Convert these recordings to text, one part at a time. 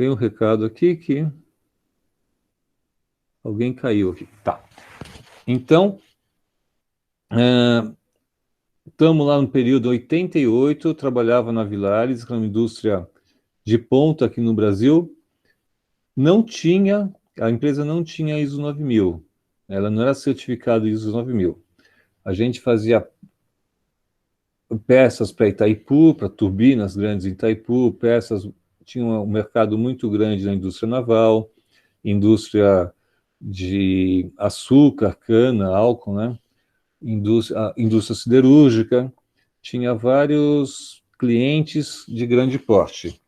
Tem um recado aqui que alguém caiu aqui. Tá. Então, estamos lá no período 88, eu trabalhava na Villares, que é uma indústria de ponta aqui no Brasil. Não tinha, a empresa não tinha ISO 9000. Ela não era certificada ISO 9000. A gente fazia peças para Itaipu, para turbinas grandes em Itaipu, peças, tinha um mercado muito grande na indústria naval, indústria de açúcar, cana, álcool, né? Indústria siderúrgica, tinha vários clientes de grande porte.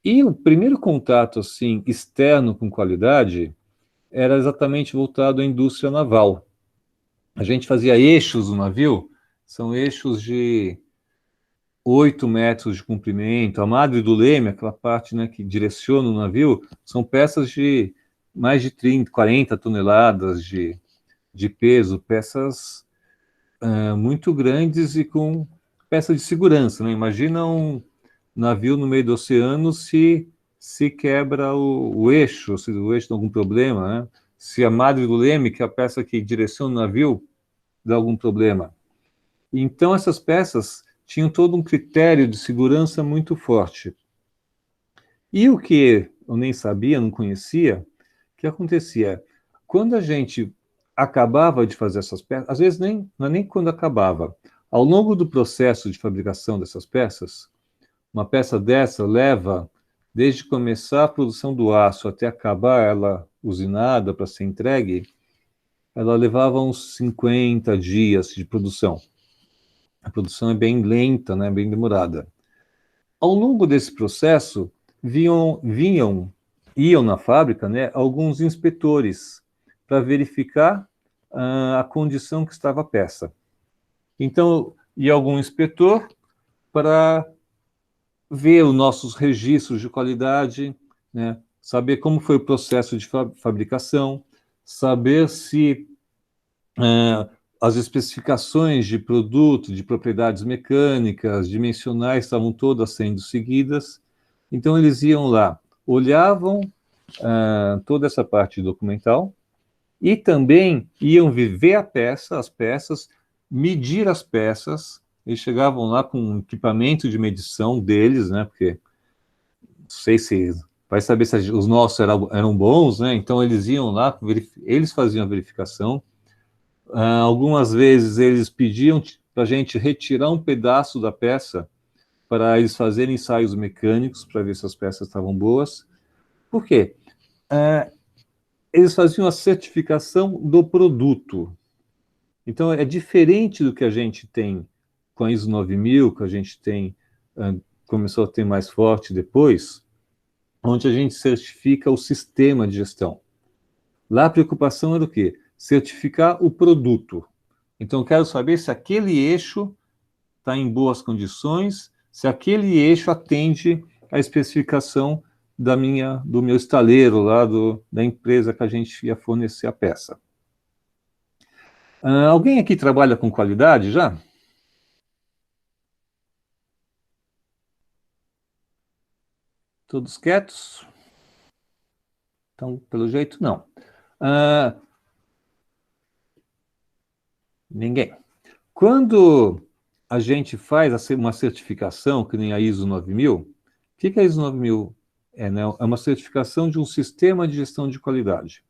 E o primeiro contato assim externo com qualidade era exatamente voltado à indústria naval. A gente fazia eixos no navio, são eixos de 8 metros de comprimento. A madre do leme, aquela parte, né, que direciona o navio, são peças de mais de 30, 40 toneladas de peso, peças muito grandes e com peça de segurança, né? Imagina um navio no meio do oceano se quebra o eixo, se o eixo tem algum problema, né? Se a madre do leme, que é a peça que direciona o navio, dá algum problema. Então, essas peças tinham todo um critério de segurança muito forte. E o que eu nem sabia, não conhecia, o que acontecia? Quando a gente acabava de fazer essas peças, às vezes não é nem quando acabava, ao longo do processo de fabricação dessas peças, uma peça dessa leva, desde começar a produção do aço até acabar ela usinada para ser entregue, ela levava uns 50 dias de produção. A produção é bem lenta, né, bem demorada. Ao longo desse processo, iam na fábrica, né, alguns inspetores para verificar a condição que estava a peça. Então, ia algum inspetor para ver os nossos registros de qualidade, né, saber como foi o processo de fabricação, saber se as especificações de produto, de propriedades mecânicas, dimensionais, estavam todas sendo seguidas. Então, eles iam lá, olhavam toda essa parte documental e também iam ver a peça, as peças, medir as peças. Eles chegavam lá com um equipamento de medição deles, né? Porque não sei se vai saber se os nossos eram bons, né? Então, eles iam lá, eles faziam a verificação. Algumas vezes eles pediam para a gente retirar um pedaço da peça para eles fazerem ensaios mecânicos para ver se as peças estavam boas. Por quê? Eles faziam a certificação do produto. Então, é diferente do que a gente tem com a ISO 9000, que a gente tem, começou a ter mais forte depois, onde a gente certifica o sistema de gestão. Lá a preocupação era o quê? Certificar o produto. Então, eu quero saber se aquele eixo está em boas condições, se aquele eixo atende à especificação do meu estaleiro lá, da empresa que a gente ia fornecer a peça. Alguém aqui trabalha com qualidade já? Todos quietos? Então, pelo jeito, não. Ninguém. Quando a gente faz uma certificação, que nem a ISO 9000, o que a ISO 9000 é? Né? É uma certificação de um sistema de gestão de qualidade.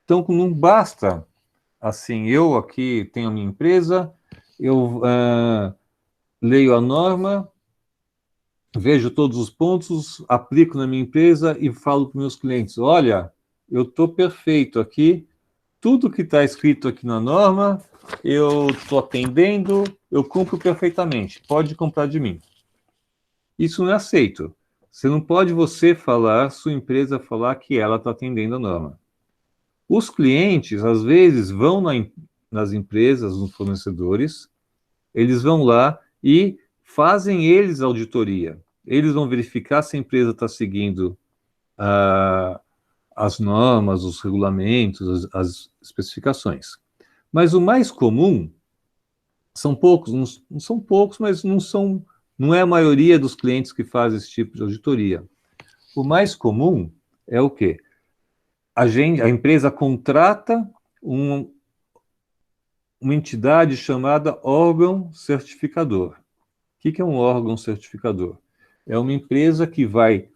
Então, não basta, assim, eu aqui tenho a minha empresa, eu leio a norma, vejo todos os pontos, aplico na minha empresa e falo para os meus clientes, olha, eu estou perfeito aqui, tudo que está escrito aqui na norma, eu estou atendendo, eu cumpro perfeitamente, pode comprar de mim. Isso não é aceito. Você não pode falar, sua empresa falar que ela está atendendo a norma. Os clientes, às vezes, vão nas empresas, nos fornecedores, eles vão lá e fazem eles a auditoria. Eles vão verificar se a empresa está seguindo as normas, os regulamentos, as especificações. Mas o mais comum são poucos, não são poucos, mas não é a maioria dos clientes que fazem esse tipo de auditoria. O mais comum é o quê? A empresa contrata uma entidade chamada órgão certificador. O que é um órgão certificador? É uma empresa que vai,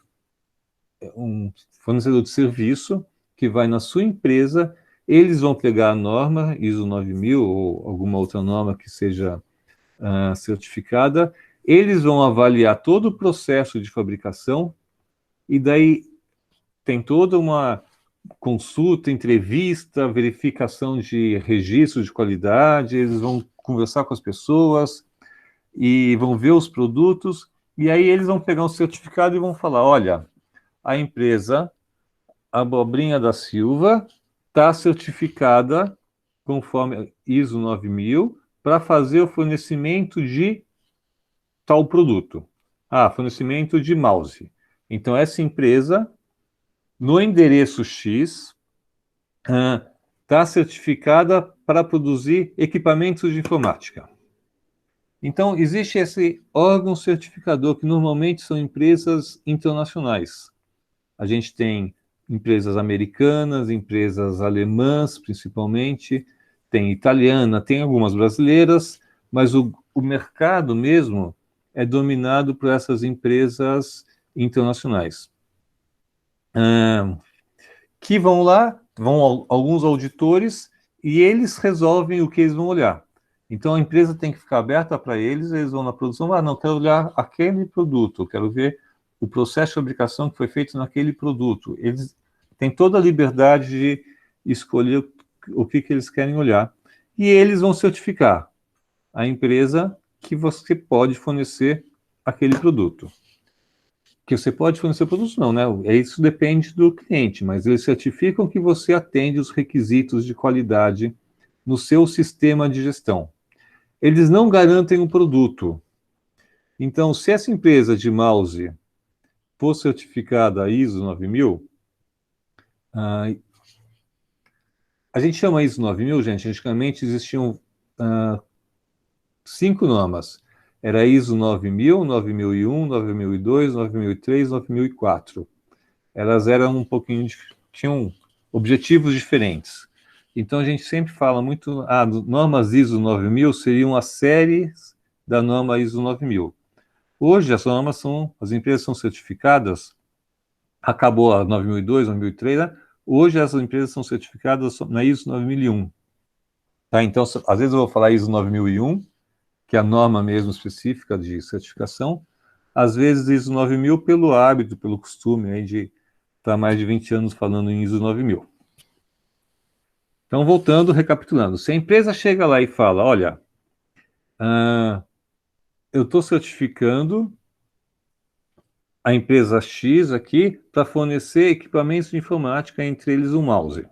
um fornecedor de serviço, que vai na sua empresa, eles vão pegar a norma ISO 9000 ou alguma outra norma que seja certificada, eles vão avaliar todo o processo de fabricação e daí tem toda uma consulta, entrevista, verificação de registro de qualidade, eles vão conversar com as pessoas e vão ver os produtos, e aí eles vão pegar um certificado e vão falar, olha, a empresa Abobrinha da Silva está certificada conforme ISO 9000 para fazer o fornecimento de tal produto. Ah, fornecimento de mouse. Então, essa empresa, no endereço X, está certificada para produzir equipamentos de informática. Então, existe esse órgão certificador, que normalmente são empresas internacionais. A gente tem empresas americanas, empresas alemãs, principalmente, tem italiana, tem algumas brasileiras, mas o mercado mesmo é dominado por essas empresas internacionais. Que vão lá, vão alguns auditores, e eles resolvem o que eles vão olhar. Então a empresa tem que ficar aberta para eles, eles vão na produção, não, quero olhar aquele produto, quero ver o processo de fabricação que foi feito naquele produto. Eles têm toda a liberdade de escolher o que eles querem olhar. E eles vão certificar a empresa que você pode fornecer aquele produto. Que você pode fornecer produtos, não, né? Isso depende do cliente, mas eles certificam que você atende os requisitos de qualidade no seu sistema de gestão. Eles não garantem o produto. Então, se essa empresa de mouse for certificada ISO 9000, a gente chama ISO 9000, gente, antigamente existiam 5 normas. Era ISO 9000, 9001, 9002, 9003, 9004. Elas eram um pouquinho, tinham objetivos diferentes. Então a gente sempre fala muito, normas ISO 9000 seriam as séries da norma ISO 9000. Hoje as normas as empresas são certificadas, acabou a 9002, 9003, né? Hoje as empresas são certificadas na ISO 9001. Tá? Então, às vezes eu vou falar ISO 9001, que é a norma mesmo específica de certificação, às vezes ISO 9000 pelo hábito, pelo costume aí de estar mais de 20 anos falando em ISO 9000. Então, voltando, recapitulando. Se a empresa chega lá e fala, olha, eu estou certificando a empresa X aqui para fornecer equipamentos de informática, entre eles um mouse.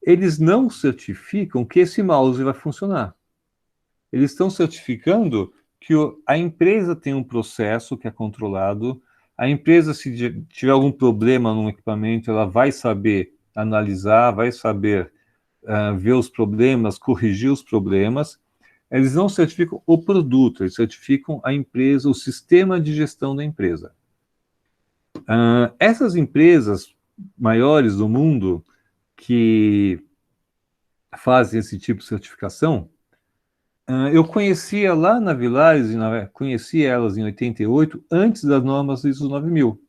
Eles não certificam que esse mouse vai funcionar. Eles estão certificando que a empresa tem um processo que é controlado, a empresa, se tiver algum problema num equipamento, ela vai saber analisar, vai saber ver os problemas, corrigir os problemas. Eles não certificam o produto, eles certificam a empresa, o sistema de gestão da empresa. Essas empresas maiores do mundo que fazem esse tipo de certificação, eu conhecia lá na Villares, conheci elas em 88, antes das normas ISO 9000.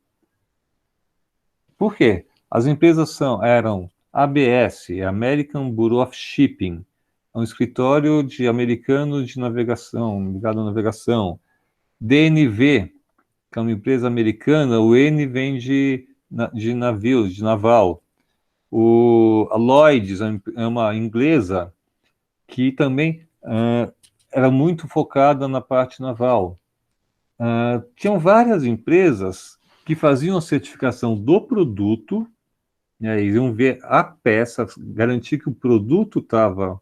Por quê? As empresas eram ABS, American Bureau of Shipping, um escritório americano de navegação, ligado à navegação. DNV, que é uma empresa americana, o N vem de navio, de naval. A Lloyds é uma inglesa que também era muito focada na parte naval. Tinham várias empresas que faziam a certificação do produto, né, iam ver a peça, garantir que o produto estava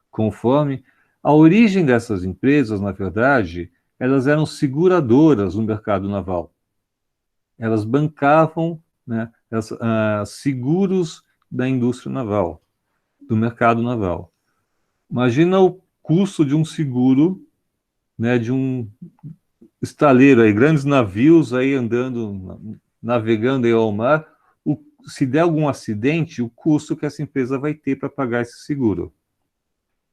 conforme. A origem dessas empresas, na verdade, elas eram seguradoras no mercado naval. Elas bancavam, né, seguros da indústria naval, do mercado naval. Imagina o custo de um seguro, né, de um estaleiro aí, grandes navios aí andando navegando em ao mar, se der algum acidente, o custo que essa empresa vai ter para pagar esse seguro.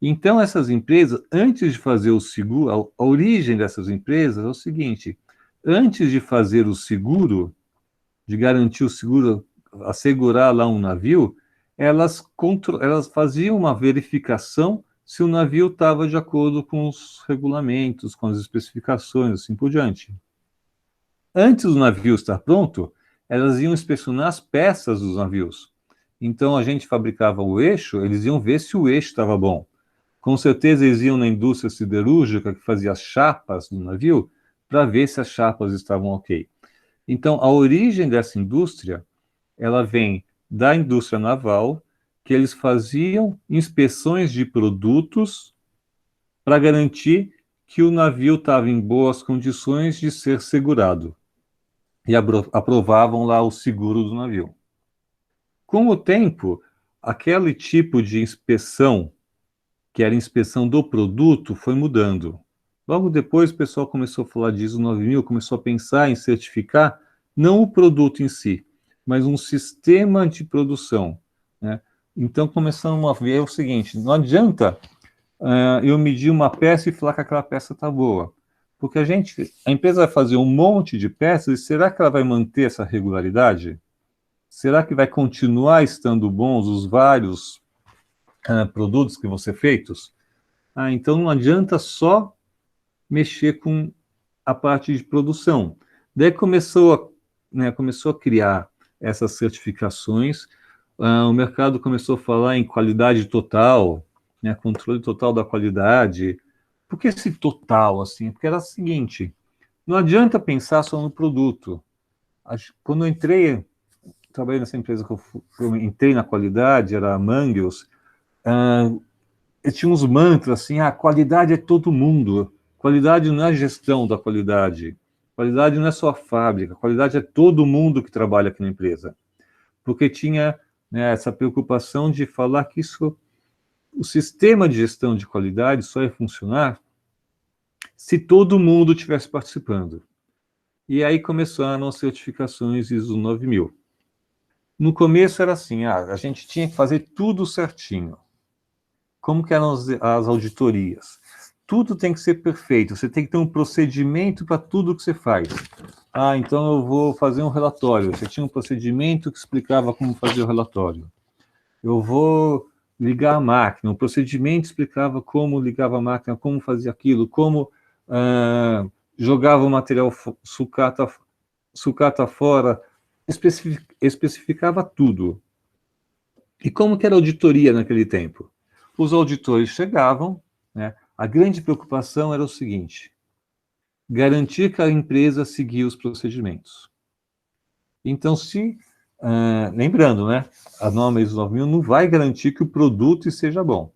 Então, essas empresas, antes de fazer o seguro, a origem dessas empresas é o seguinte: antes de fazer o seguro, de garantir o seguro, assegurar lá um navio, elas faziam uma verificação se o navio estava de acordo com os regulamentos, com as especificações, assim por diante. Antes do navio estar pronto, elas iam inspecionar as peças dos navios. Então, a gente fabricava o eixo, eles iam ver se o eixo estava bom. Com certeza, eles iam na indústria siderúrgica, que fazia as chapas do navio, para ver se as chapas estavam ok. Então, a origem dessa indústria, ela vem da indústria naval, que eles faziam inspeções de produtos para garantir que o navio estava em boas condições de ser segurado. E aprovavam lá o seguro do navio. Com o tempo, aquele tipo de inspeção, que era inspeção do produto, foi mudando. Logo depois, o pessoal começou a falar de ISO 9000, começou a pensar em certificar não o produto em si, mas um sistema de produção, né? Então, começamos a ver o seguinte: não adianta eu medir uma peça e falar que aquela peça está boa, porque a empresa vai fazer um monte de peças, e será que ela vai manter essa regularidade? Será que vai continuar estando bons os vários produtos que vão ser feitos? Então não adianta só mexer com a parte de produção. Daí começou a criar essas certificações, o mercado começou a falar em qualidade total, né, controle total da qualidade. Por que esse total, assim? Porque era o seguinte: não adianta pensar só no produto. Quando eu trabalhei nessa empresa que eu entrei na qualidade, era a Mangels, tinha uns mantras assim: qualidade é todo mundo, qualidade não é a gestão da qualidade, qualidade não é só a fábrica, qualidade é todo mundo que trabalha aqui na empresa. Porque tinha, né, essa preocupação de falar que o sistema de gestão de qualidade só ia funcionar se todo mundo estivesse participando. E aí começaram as certificações ISO 9000. No começo era assim: a gente tinha que fazer tudo certinho. Como que eram as auditorias? Tudo tem que ser perfeito, você tem que ter um procedimento para tudo que você faz. Então eu vou fazer um relatório. Você tinha um procedimento que explicava como fazer o relatório. Eu vou ligar a máquina, o procedimento explicava como ligava a máquina, como fazia aquilo, como jogava o material sucata fora, especificava tudo. E como que era a auditoria naquele tempo? Os auditores chegavam, né, a grande preocupação era o seguinte: garantir que a empresa seguia os procedimentos. Então, lembrando, né, a norma ISO 9000 não vai garantir que o produto seja bom.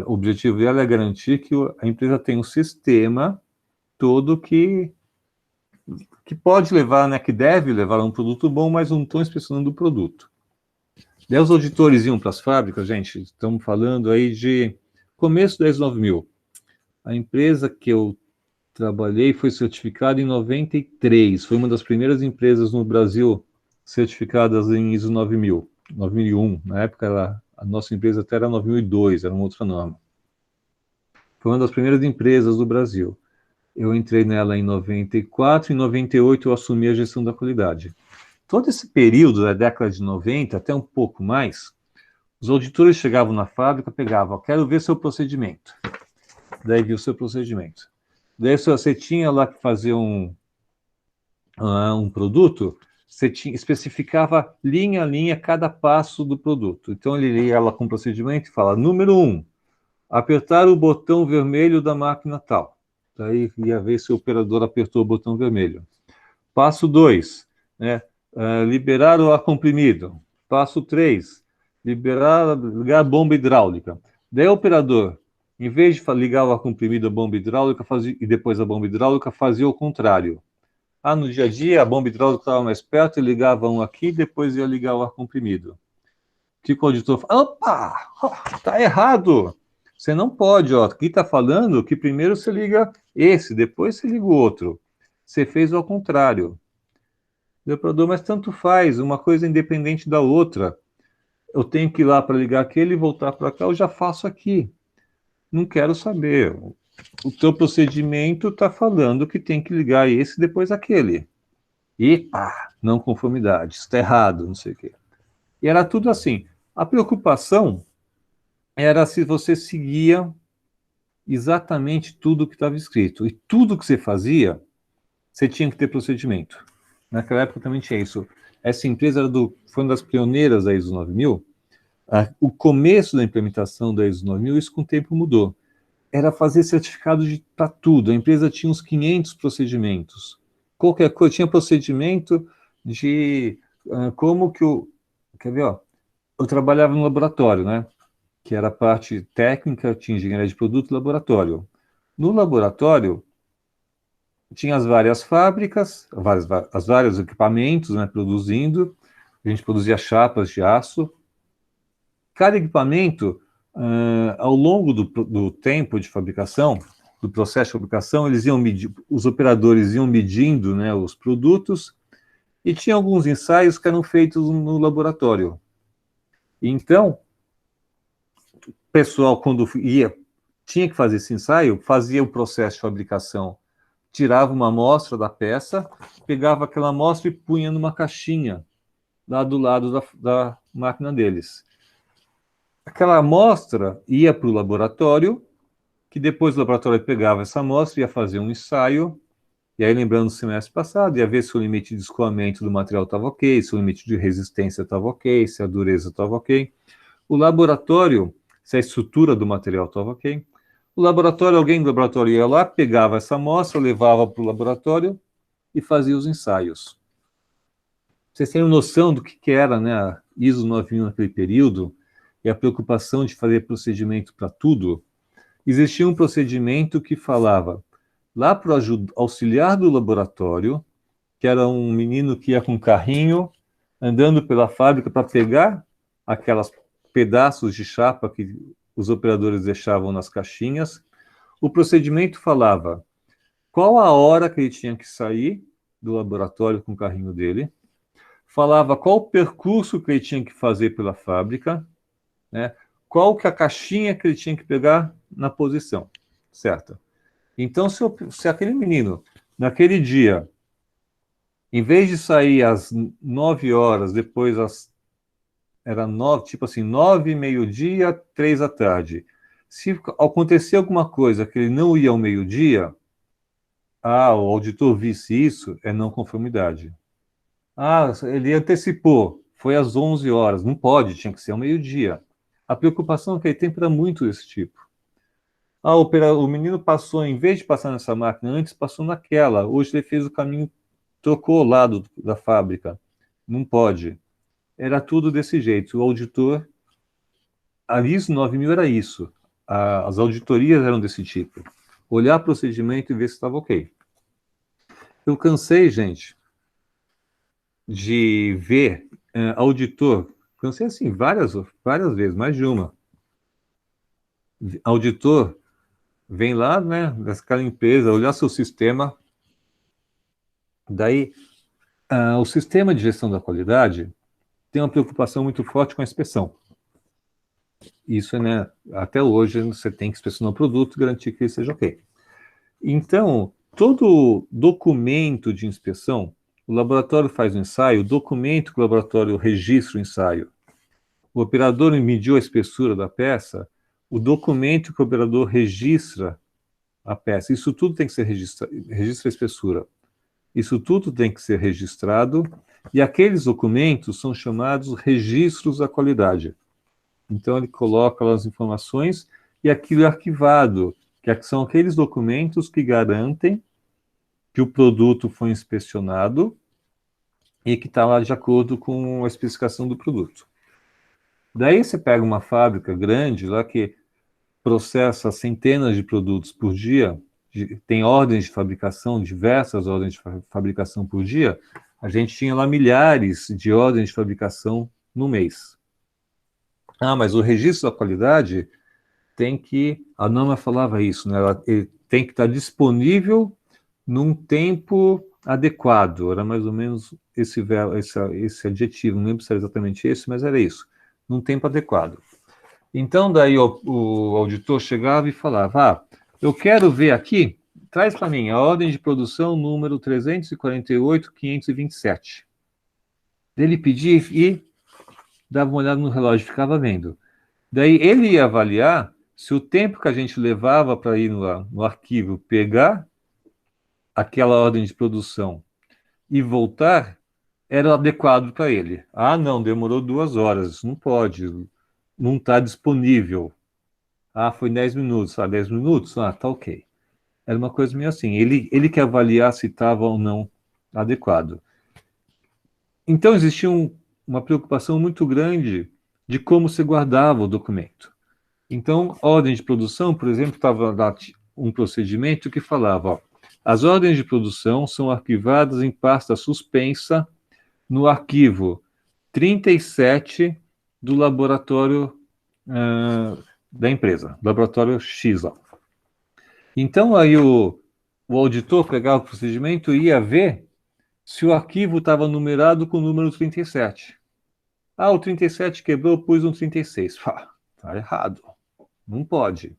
O objetivo dela é garantir que a empresa tem um sistema todo que pode levar, né, que deve levar a um produto bom, mas não estão inspecionando o produto. Daí os auditores iam para as fábricas, gente, estamos falando aí de começo do ISO 9000. A empresa que eu trabalhei foi certificada em 93, foi uma das primeiras empresas no Brasil certificadas em ISO 9000, 9001. Na época, a nossa empresa até era 9002, era uma outra norma. Foi uma das primeiras empresas do Brasil. Eu entrei nela em 94, em 98 eu assumi a gestão da qualidade. Todo esse período, da década de 90, até um pouco mais, os auditores chegavam na fábrica, pegavam: quero ver seu procedimento. Daí viu o seu procedimento. Daí você tinha lá que fazer um produto, você especificava linha a linha cada passo do produto. Então ele ia lá com o procedimento e fala: número 1, apertar o botão vermelho da máquina tal. Daí ia ver se o operador apertou o botão vermelho. Passo 2, né, liberar o ar comprimido. Passo 3, ligar a bomba hidráulica. Daí o operador, em vez de ligar o ar comprimido, a bomba hidráulica, e depois a bomba hidráulica, fazia o contrário. No dia a dia, a bomba hidráulica estava mais perto, e ligava um aqui, depois ia ligar o ar comprimido. O que o auditor fala? Opa, tá errado. Você não pode, aqui está falando que primeiro você liga esse, depois você liga o outro. Você fez ao contrário. O operador, mas tanto faz, uma coisa independente da outra. Eu tenho que ir lá para ligar aquele e voltar para cá, eu já faço aqui. Não quero saber. O teu procedimento está falando que tem que ligar esse e depois aquele. E, não conformidade, está errado, não sei o quê. E era tudo assim. A preocupação era se você seguia exatamente tudo que estava escrito. E tudo que você fazia, você tinha que ter procedimento. Naquela época também tinha isso. Essa empresa foi uma das pioneiras da ISO 9000. O começo da implementação da ISO 9000, isso com o tempo mudou. Era fazer certificado para tudo. A empresa tinha uns 500 procedimentos. Qualquer coisa, tinha procedimento de como que o... Quer ver, ó? Eu trabalhava no laboratório, né? Que era a parte técnica, tinha engenharia de produto e laboratório. No laboratório, tinha as várias fábricas, os vários equipamentos, né, produzindo. A gente produzia chapas de aço. Cada equipamento, ao longo do tempo de fabricação, do processo de fabricação, eles iam medir, os operadores iam medindo, né, os produtos, e tinha alguns ensaios que eram feitos no laboratório. Então, o pessoal, quando tinha que fazer esse ensaio, fazia o processo de fabricação, tirava uma amostra da peça, pegava aquela amostra e punha numa caixinha lá do lado da máquina deles. Aquela amostra ia para o laboratório, que depois o laboratório pegava essa amostra, ia fazer um ensaio, e aí, lembrando do semestre passado, ia ver se o limite de escoamento do material estava ok, se o limite de resistência estava ok, se a dureza estava ok. O laboratório, se a estrutura do material estava ok. O laboratório, alguém do laboratório ia lá, pegava essa amostra, levava para o laboratório e fazia os ensaios. Vocês têm noção do que era, né, a ISO 9000 naquele período, e a preocupação de fazer procedimento para tudo? Existia um procedimento que falava lá para o auxiliar do laboratório, que era um menino que ia com um carrinho, andando pela fábrica para pegar aquelas pedaços de chapa que os operadores deixavam nas caixinhas. O procedimento falava qual a hora que ele tinha que sair do laboratório com o carrinho dele, falava qual o percurso que ele tinha que fazer pela fábrica, né? Qual que é a caixinha que ele tinha que pegar na posição certa. Então, se aquele menino, naquele dia, em vez de sair às 9 horas, depois era 9, tipo assim, 9, meio-dia, 3 da tarde. Se acontecer alguma coisa que ele não ia ao meio-dia, o auditor visse isso, é não conformidade. Ele antecipou, foi às 11 horas, não pode, tinha que ser ao meio-dia. A preocupação que ele tem era muito desse tipo. O menino passou, em vez de passar nessa máquina antes, passou naquela. Hoje ele fez o caminho, trocou o lado da fábrica. Não pode. Era tudo desse jeito. O auditor, a ISO 9000 era isso. As auditorias eram desse tipo. Olhar procedimento e ver se estava ok. Eu cansei, gente, de ver auditor. Cansei assim várias vezes, mais de uma. Auditor vem lá, né, dessa empresa, olhar seu sistema. Daí, o sistema de gestão da qualidade tem uma preocupação muito forte com a inspeção. Isso, né, até hoje você tem que inspecionar o produto e garantir que ele seja ok. Então, todo documento de inspeção, o laboratório faz o ensaio, o documento que o laboratório registra o ensaio, o operador mediu a espessura da peça, o documento que o operador registra a peça, isso tudo tem que ser registrado, registra a espessura. Isso tudo tem que ser registrado, e aqueles documentos são chamados registros da qualidade. Então, ele coloca lá as informações e aquilo é arquivado, que são aqueles documentos que garantem que o produto foi inspecionado e que está lá de acordo com a especificação do produto. Daí você pega uma fábrica grande, lá que processa centenas de produtos por dia, tem ordens de fabricação, diversas ordens de fabricação por dia, a gente tinha lá milhares de ordens de fabricação no mês. Mas o registro da qualidade tem que, a norma falava isso, né? Ele tem que estar disponível num tempo adequado, era mais ou menos esse adjetivo, não lembro se era exatamente esse, mas era isso, num tempo adequado. Então, daí o auditor chegava e falava, eu quero ver aqui, traz para mim a ordem de produção número 348.527. Ele pedia e dava uma olhada no relógio, ficava vendo. Daí ele ia avaliar se o tempo que a gente levava para ir no arquivo pegar aquela ordem de produção e voltar era adequado para ele. Ah, não, demorou 2 horas, isso não pode, não está disponível. Ah, foi 10 minutos. Ah, 10 minutos? Ah, tá ok. Era uma coisa meio assim. Ele que avaliar se estava ou não adequado. Então, existia uma preocupação muito grande de como se guardava o documento. Então, a ordem de produção, por exemplo, estava lá um procedimento que falava, as ordens de produção são arquivadas em pasta suspensa no arquivo 37 do laboratório da empresa, laboratório X. Lá. Então, aí o auditor pegava o procedimento e ia ver se o arquivo estava numerado com o número 37. Ah, o 37 quebrou, pus um 36. Tá errado. Não pode.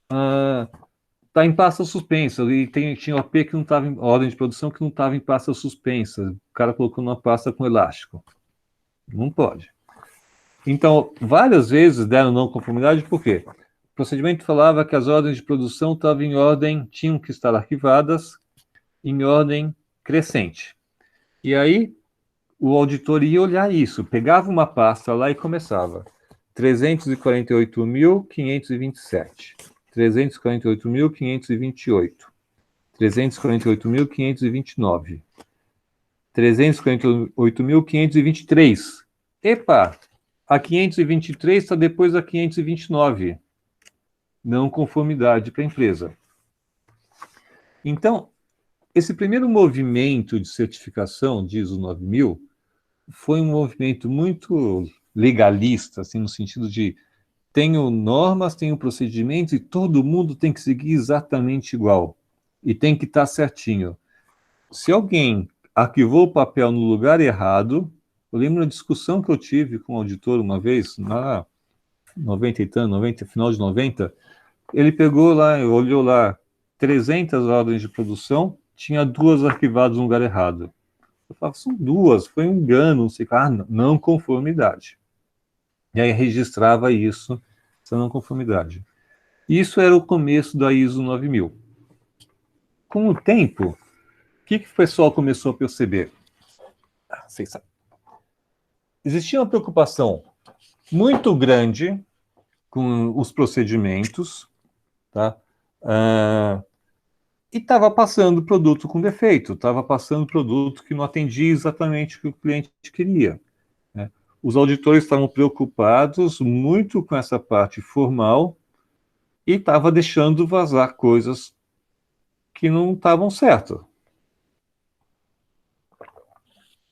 Tá em pasta suspensa. E tinha OP que não estava em ordem de produção que não estava em pasta suspensa. O cara colocou numa pasta com elástico. Não pode. Então, várias vezes deram não conformidade, por quê? O procedimento falava que as ordens de produção estavam em ordem, tinham que estar arquivadas em ordem crescente. E aí, o auditor ia olhar isso, pegava uma pasta lá e começava. 348.527, 348.528, 348.529, 348.523. Epa, a 523 está depois da 529. Não conformidade para a empresa. Então, esse primeiro movimento de certificação de ISO 9000 foi um movimento muito legalista, assim, no sentido de tenho normas, tenho procedimentos e todo mundo tem que seguir exatamente igual. E tem que estar certinho. Se alguém arquivou o papel no lugar errado, eu lembro da discussão que eu tive com o auditor uma vez, na 90 e tanto, 90, final de 90, ele pegou lá, olhou lá, 300 ordens de produção, tinha 2 arquivadas no lugar errado. Eu falava, são 2, foi um engano, não sei o que. Não conformidade. E aí registrava isso, essa não conformidade. Isso era o começo da ISO 9000. Com o tempo, o que o pessoal começou a perceber? Vocês sabem. Existia uma preocupação muito grande com os procedimentos, tá? E estava passando produto com defeito, estava passando produto que não atendia exatamente o que o cliente queria. Né? Os auditores estavam preocupados muito com essa parte formal e estava deixando vazar coisas que não estavam certas.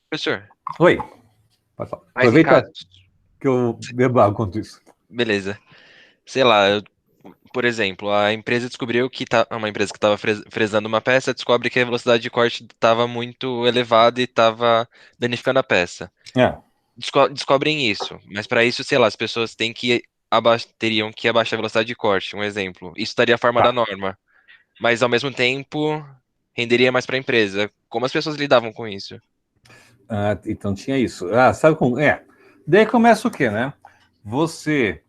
Professor, Oi, pode falar. mas em Aproveita casos, que eu bebo água enquanto isso. beleza. Sei lá, por exemplo, a empresa descobriu que uma empresa que estava fresando uma peça descobre que a velocidade de corte estava muito elevada e estava danificando a peça. É. Descobrem isso, mas para isso, sei lá, as pessoas teriam que abaixar a velocidade de corte, um exemplo. Isso estaria a forma da Tá. norma, mas ao mesmo tempo renderia mais para a empresa. Como as pessoas lidavam com isso? Então tinha isso. Sabe como? Daí começa o quê, né? Você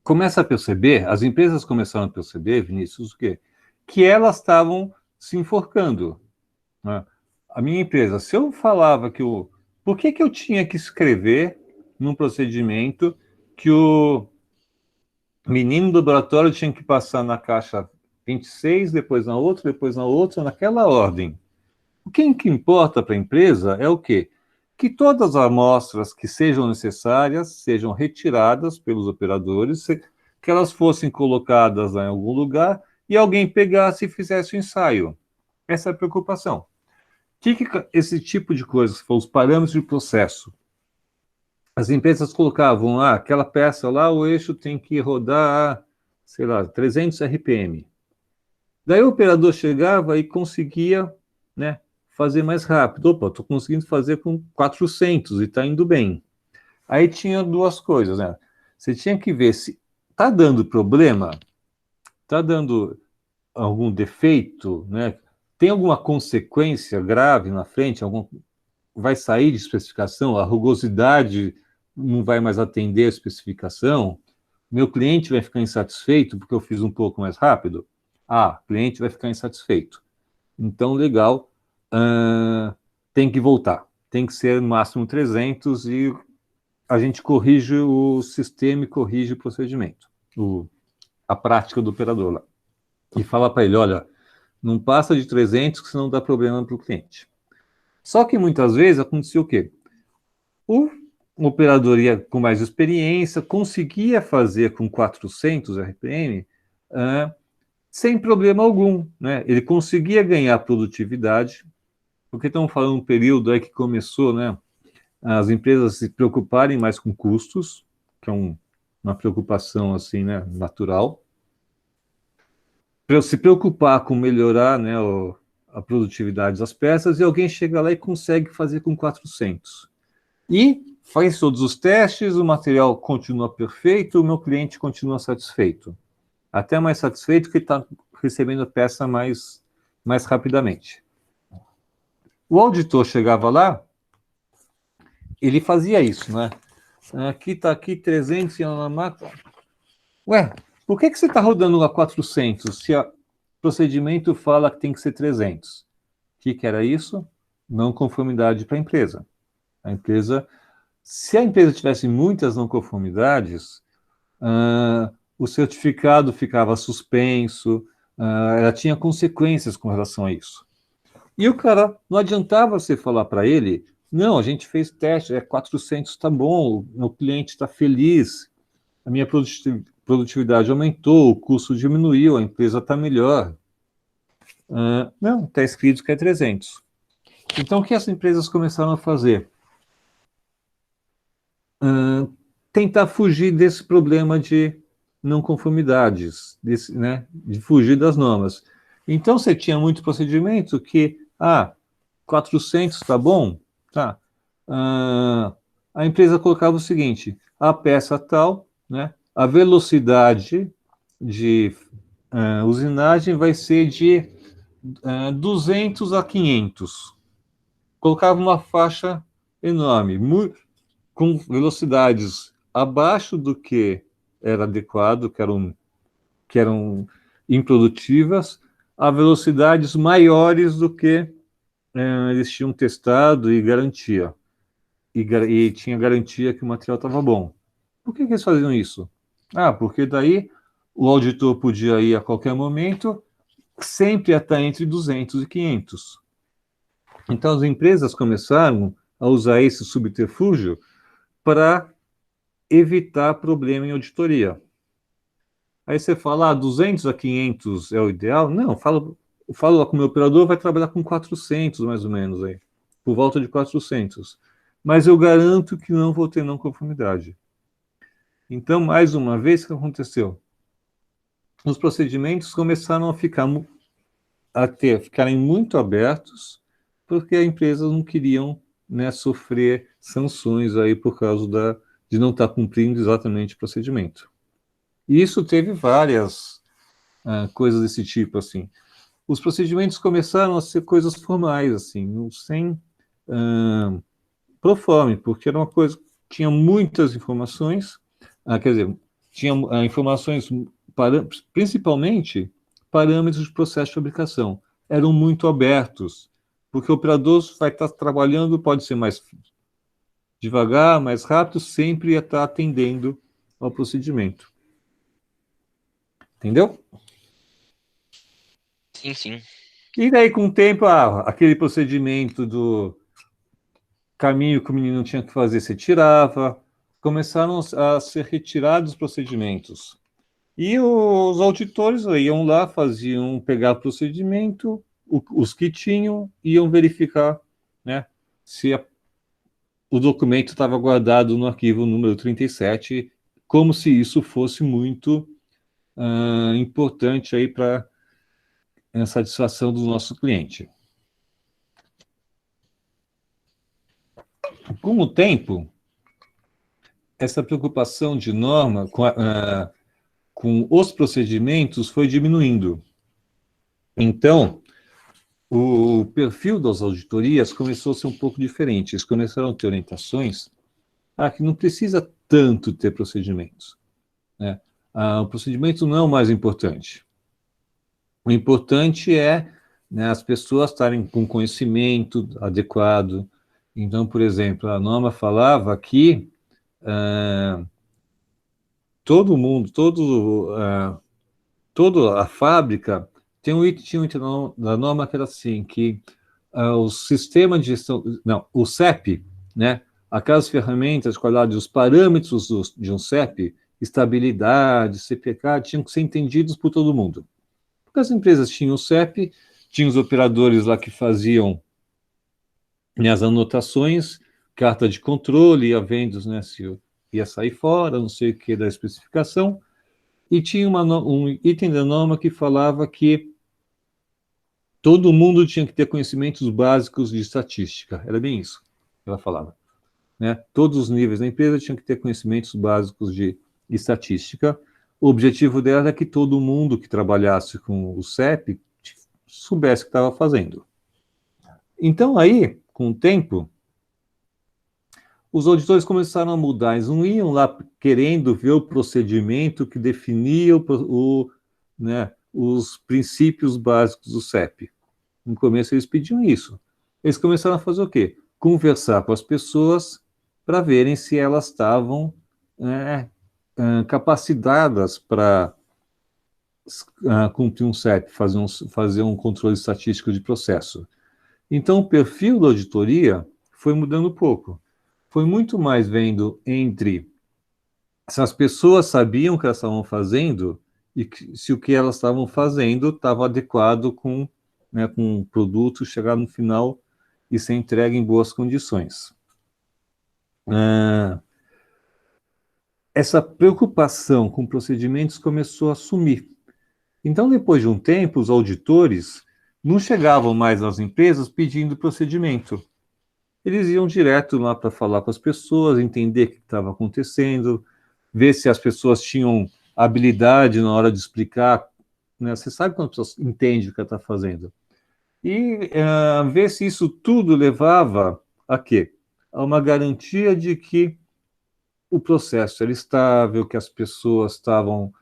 começa a perceber, as empresas começaram a perceber, Vinícius, o quê? Que elas estavam se enforcando. Né? A minha empresa, se eu falava que o. Por que eu tinha que escrever num procedimento que o menino do laboratório tinha que passar na caixa 26, depois na outra, naquela ordem? O que importa para a empresa é o quê? Que todas as amostras que sejam necessárias sejam retiradas pelos operadores, que elas fossem colocadas lá em algum lugar e alguém pegasse e fizesse o ensaio. Essa é a preocupação. O que esse tipo de coisa, se for os parâmetros de processo, as empresas colocavam, aquela peça lá, o eixo tem que rodar, sei lá, 300 RPM. Daí o operador chegava e conseguia, né, fazer mais rápido. Opa, estou conseguindo fazer com 400 e está indo bem. Aí tinha duas coisas, né? Você tinha que ver se está dando problema, está dando algum defeito, né? Tem alguma consequência grave na frente, vai sair de especificação, a rugosidade não vai mais atender a especificação, meu cliente vai ficar insatisfeito porque eu fiz um pouco mais rápido? Ah, o cliente vai ficar insatisfeito. Então, legal, tem que voltar. Tem que ser no máximo 300 e a gente corrige o sistema e corrige o procedimento, a prática do operador lá. E fala para ele, olha, não passa de 300 que senão dá problema para o cliente. Só que muitas vezes acontecia o quê? O operador ia com mais experiência, conseguia fazer com 400 RPM sem problema algum, né? Ele conseguia ganhar produtividade, porque estamos falando um período aí que começou, né? As empresas se preocuparem mais com custos, que é uma preocupação assim, né, natural. Para se preocupar com melhorar, né, a produtividade das peças, e alguém chega lá e consegue fazer com 400. E faz todos os testes, o material continua perfeito, o meu cliente continua satisfeito. Até mais satisfeito que está recebendo a peça mais rapidamente. O auditor chegava lá, ele fazia isso, né? Aqui está aqui 300 na máquina. Ué, por que você está rodando a 400 se o procedimento fala que tem que ser 300? O que era isso? Não conformidade para a empresa. Se a empresa tivesse muitas não conformidades, o certificado ficava suspenso, ela tinha consequências com relação a isso. E o cara, não adiantava você falar para ele, não, a gente fez teste, 400 está bom, o cliente está feliz, a minha produtividade aumentou, o custo diminuiu, a empresa está melhor. Não, está escrito que é 300. Então, o que as empresas começaram a fazer? Tentar fugir desse problema de não conformidades, né, de fugir das normas. Então, você tinha muito procedimento que, 400 está bom? Tá. A empresa colocava o seguinte, a peça tal, né, a velocidade de usinagem vai ser de 200 a 500. Colocava uma faixa enorme, com velocidades abaixo do que era adequado, que eram improdutivas, a velocidades maiores do que eles tinham testado e garantia. E tinha garantia que o material estava bom. Por que eles faziam isso? Porque daí o auditor podia ir a qualquer momento, sempre estar entre 200 e 500. Então as empresas começaram a usar esse subterfúgio para evitar problema em auditoria. Aí você fala, 200 a 500 é o ideal? Não, eu falo lá com o meu operador, vai trabalhar com 400 mais ou menos, aí, por volta de 400. Mas eu garanto que não vou ter não conformidade. Então, mais uma vez, o que aconteceu? Os procedimentos começaram ficarem muito abertos, porque as empresas não queriam, né, sofrer sanções aí por causa de não estar cumprindo exatamente o procedimento. E isso teve várias coisas desse tipo, assim. Os procedimentos começaram a ser coisas formais, assim, sem proforme, porque era uma coisa que tinha muitas informações, quer dizer, tinha informações, principalmente parâmetros de processo de fabricação, eram muito abertos, porque o operador vai estar trabalhando, pode ser mais devagar, mais rápido, sempre ia estar atendendo ao procedimento. Entendeu? Sim, sim. E daí, com o tempo, aquele procedimento do caminho que o menino tinha que fazer, se tirava, começaram a ser retirados os procedimentos. E os auditores iam lá, pegar o procedimento, os que tinham, iam verificar, né, se o documento estava guardado no arquivo número 37, como se isso fosse muito importante aí para na satisfação do nosso cliente. Com o tempo, essa preocupação de norma com os procedimentos foi diminuindo. Então, o perfil das auditorias começou a ser um pouco diferente. Eles começaram a ter orientações que não precisa tanto ter procedimentos, né? O procedimento não é o mais importante. O importante é, né, as pessoas estarem com conhecimento adequado. Então, por exemplo, a norma falava que todo mundo, toda a fábrica tinha um item da norma que era assim, que o sistema de gestão, não, o CEP, né, aquelas ferramentas, qualidade, os parâmetros de um CEP, estabilidade, CPK, tinham que ser entendidos por todo mundo. Porque as empresas tinham o CEP, tinham os operadores lá que faziam, né, as anotações, carta de controle, ia vendo, né, se ia sair fora, não sei o que da especificação, e tinha um item da norma que falava que todo mundo tinha que ter conhecimentos básicos de estatística. Era bem isso que ela falava, né? Todos os níveis da empresa tinham que ter conhecimentos básicos de estatística. O objetivo dela é que todo mundo que trabalhasse com o CEP soubesse o que estava fazendo. Então, aí, com o tempo, os auditores começaram a mudar. Eles não iam lá querendo ver o procedimento que definia né, os princípios básicos do CEP. No começo eles pediam isso. Eles começaram a fazer o quê? Conversar com as pessoas para verem se elas estavam capacitadas para cumprir um CEP, fazer um controle estatístico de processo. Então, o perfil da auditoria foi mudando um pouco. Foi muito mais vendo entre se as pessoas sabiam o que elas estavam fazendo e se o que elas estavam fazendo estava adequado com, né, com o produto chegar no final e ser entregue em boas condições. Essa preocupação com procedimentos começou a sumir. Então, depois de um tempo, os auditores não chegavam mais às empresas pedindo procedimento. Eles iam direto lá para falar com as pessoas, entender o que estava acontecendo, ver se as pessoas tinham habilidade na hora de explicar, né? Você sabe quando a pessoa entende o que ela está fazendo. E ver se isso tudo levava a quê? A uma garantia de que o processo era estável, que as pessoas estavam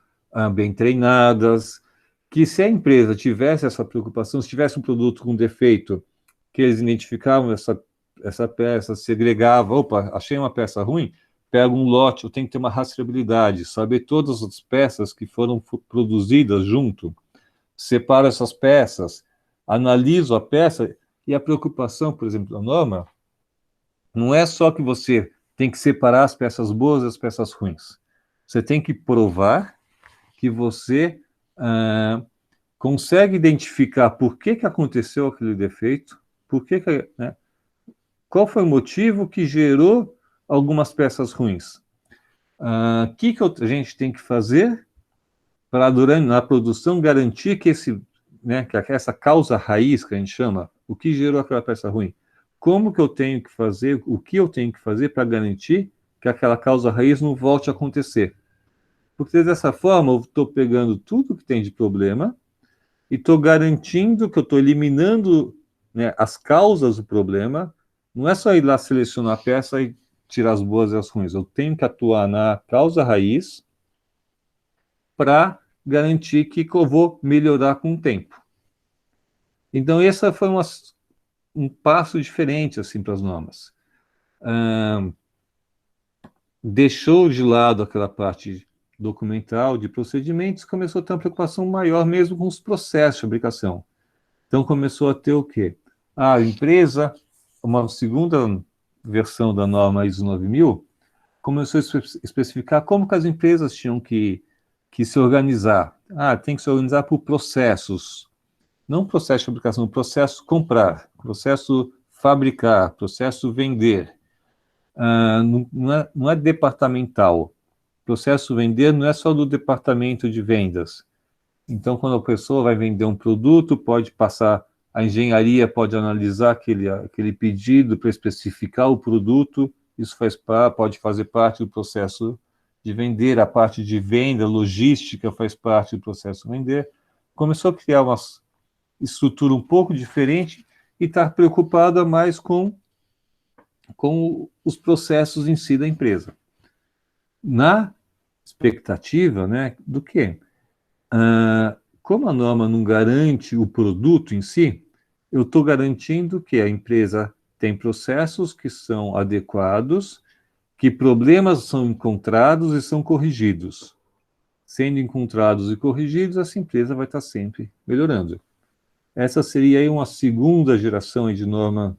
bem treinadas, que se a empresa tivesse essa preocupação, se tivesse um produto com defeito, que eles identificavam essa peça, segregava, opa, achei uma peça ruim, pega um lote, eu tenho que ter uma rastreabilidade, saber todas as peças que foram produzidas junto, separo essas peças, analiso a peça, e a preocupação, por exemplo, da norma, não é só que você tem que separar as peças boas das peças ruins. Você tem que provar que você consegue identificar por que aconteceu aquele defeito, né, qual foi o motivo que gerou algumas peças ruins. O que a gente tem que fazer para, durante na produção, garantir que né, que essa causa raiz, que a gente chama, o que gerou aquela peça ruim, como que eu tenho que fazer, o que eu tenho que fazer para garantir que aquela causa raiz não volte a acontecer. Porque dessa forma eu estou pegando tudo que tem de problema e estou garantindo que eu estou eliminando, né, as causas do problema. Não é só ir lá selecionar a peça e tirar as boas e as ruins. Eu tenho que atuar na causa raiz para garantir que eu vou melhorar com o tempo. Então, esse foi um passo diferente assim, para as normas. Deixou de lado aquela parte documental de procedimentos, começou a ter uma preocupação maior mesmo com os processos de fabricação. Então, começou a ter o quê? A empresa, uma segunda versão da norma ISO 9000, começou a especificar como que as empresas tinham que se organizar. Tem que se organizar por processos. Não processo de fabricação, processo comprar, processo fabricar, processo vender. Não é departamental. Processo vender não é só do departamento de vendas. Então, quando a pessoa vai vender um produto, pode passar, a engenharia pode analisar aquele pedido para especificar o produto, isso pode fazer parte do processo de vender, a parte de venda, logística faz parte do processo de vender. Começou a criar uma estrutura um pouco diferente e está preocupada mais com os processos em si da empresa. Na expectativa, né, do quê? Como a norma não garante o produto em si, eu estou garantindo que a empresa tem processos que são adequados, que problemas são encontrados e são corrigidos. Sendo encontrados e corrigidos, essa empresa vai estar sempre melhorando. Essa seria aí uma segunda geração aí de norma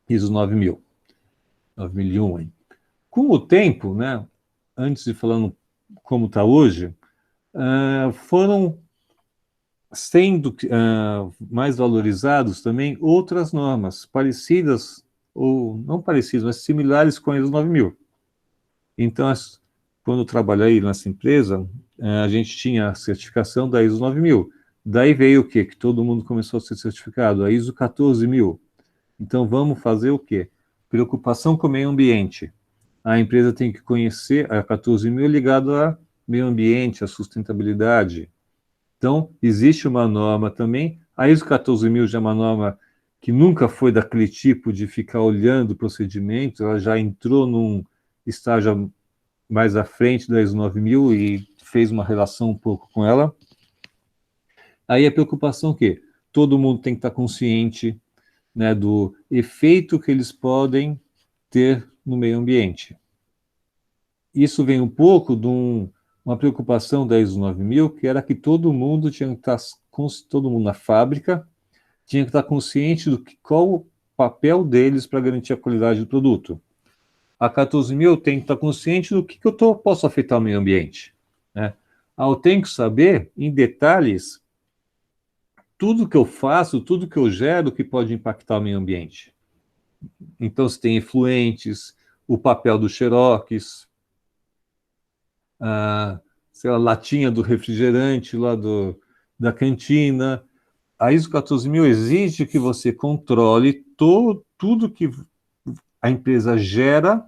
ISO 9000, 9001. Hein? Com o tempo, né, antes de falando como está hoje, foram sendo mais valorizados também outras normas parecidas, ou não parecidas, mas similares com a ISO 9000. Então, quando eu trabalhei nessa empresa, a gente tinha a certificação da ISO 9000. Daí veio o quê? Que todo mundo começou a ser certificado, a ISO 14000. Então, vamos fazer o quê? Preocupação com o meio ambiente. A empresa tem que conhecer a 14000 ligado a meio ambiente, a sustentabilidade. Então, existe uma norma também. A ISO 14000 já é uma norma que nunca foi daquele tipo de ficar olhando o procedimento, ela já entrou num estágio mais à frente da ISO 9000 e fez uma relação um pouco com ela. Aí a preocupação é que todo mundo tem que estar consciente, né, do efeito que eles podem ter no meio ambiente. Isso vem um pouco de uma preocupação da ISO 9000, que era que todo mundo tinha que estar, todo mundo na fábrica, tinha que estar consciente qual o papel deles para garantir a qualidade do produto. A 14000 tem que estar consciente do que eu posso afetar o meio ambiente. Né? Eu tenho que saber, em detalhes, tudo que eu faço, tudo que eu gero que pode impactar o meio ambiente. Então, se tem efluentes, o papel do xerox, sei lá, latinha do refrigerante lá da cantina. A ISO 14000 exige que você controle tudo que a empresa gera